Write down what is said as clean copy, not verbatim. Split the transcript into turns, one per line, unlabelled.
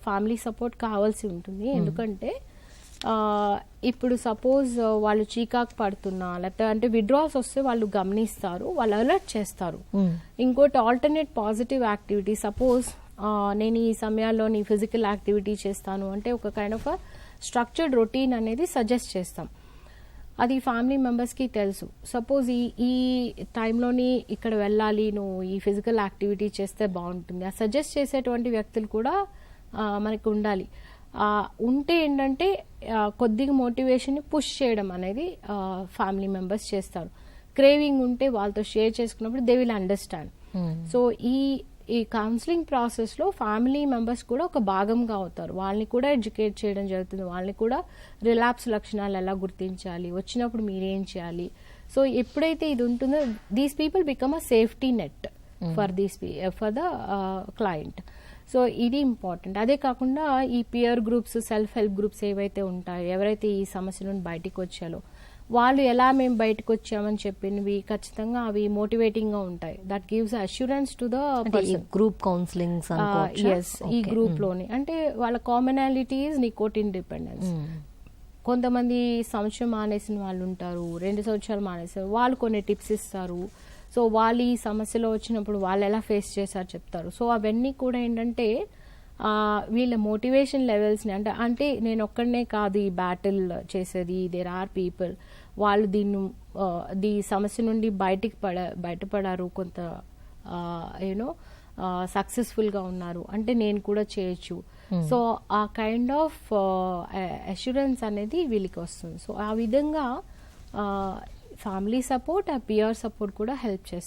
Family support కావాల్సి ఉంటుంది. ఎందుకంటే ఇప్పుడు సపోజ్ వాళ్ళు చీకాకు పడుతున్నా లేకపోతే అంటే విడ్రాల్స్ వస్తే వాళ్ళు గమనిస్తారు, వాళ్ళు అలర్ట్ చేస్తారు. ఇంకోటి ఆల్టర్నేట్ పాజిటివ్ యాక్టివిటీ, సపోజ్ నేను ఈ సమయాల్లో నీ ఫిజికల్ యాక్టివిటీ చేస్తాను అంటే ఒక కైండ్ ఆఫ్ స్ట్రక్చర్డ్ రొటీన్ అనేది సజెస్ట్ చేస్తాం. అది ఫ్యామిలీ మెంబర్స్కి తెలుసు. సపోజ్ ఈ టైంలోని ఇక్కడ వెళ్ళాలి, నువ్వు ఈ ఫిజికల్ యాక్టివిటీ చేస్తే బాగుంటుంది, ఆ సజెస్ట్ చేసేటువంటి వ్యక్తులు కూడా మనకు ఉండాలి. ఉంటే ఏంటంటే కొద్దిగా మోటివేషన్ని పుష్ చేయడం అనేది ఫ్యామిలీ మెంబర్స్ చేస్తారు. క్రేవింగ్ ఉంటే వాళ్ళతో షేర్ చేసుకున్నప్పుడు దే విల్ అండర్స్టాండ్. సో ఈ కౌన్సిలింగ్ ప్రాసెస్లో ఫ్యామిలీ మెంబర్స్ కూడా ఒక భాగంగా అవుతారు. వాళ్ళని కూడా ఎడ్యుకేట్ చేయడం జరుగుతుంది. వాళ్ళని కూడా రిలాప్స్ లక్షణాలు ఎలా గుర్తించాలి, వచ్చినప్పుడు మీరేం చేయాలి. సో ఎప్పుడైతే ఇది ఉంటుందో these people become a safety net for the client. So ఇది ఇంపార్టెంట్. అదే కాకుండా ఈ peer groups, self help groups ఏవైతే ఉంటాయో, ఎవరైతే ఈ సమస్య నుండి బయటికి వచ్చారో వాళ్ళు ఎలా మేము బయటకు వచ్చామని చెప్పినవి ఖచ్చితంగా అవి మోటివేటింగ్ గా ఉంటాయి. That gives assurance to the person.
Group counselling
ఈ గ్రూప్ లోని అంటే వాళ్ళ కామనాలిటీ ఈజ్ నికోటిన్ డిపెండెన్స్. కొంతమంది సంవత్సరం మానేసిన వాళ్ళు ఉంటారు, 2 సంవత్సరాలు మానేసారు, వాళ్ళు కొన్ని టిప్స్ ఇస్తారు. సో వాళ్ళు ఈ సమస్యలో వచ్చినప్పుడు వాళ్ళు ఎలా ఫేస్ చేశారు చెప్తారు. సో అవన్నీ కూడా ఏంటంటే వీళ్ళ మోటివేషన్ లెవెల్స్ని అంటే నేను ఒక్కడనే కాదు ఈ బ్యాటిల్ చేసేది, దేర్ ఆర్ పీపుల్ వాళ్ళు దీ సమస్య నుండి బయటపడారు, కొంత యూనో సక్సెస్ఫుల్గా ఉన్నారు అంటే నేను కూడా చేయొచ్చు. సో ఆ కైండ్ ఆఫ్ అష్యూరెన్స్ అనేది వీళ్ళకి వస్తుంది. సో ఆ విధంగా ఫ్యామిలీ సపోర్ట్, ఆ పియర్ సపోర్ట్ కూడా హెల్ప్ చేస్తుంది.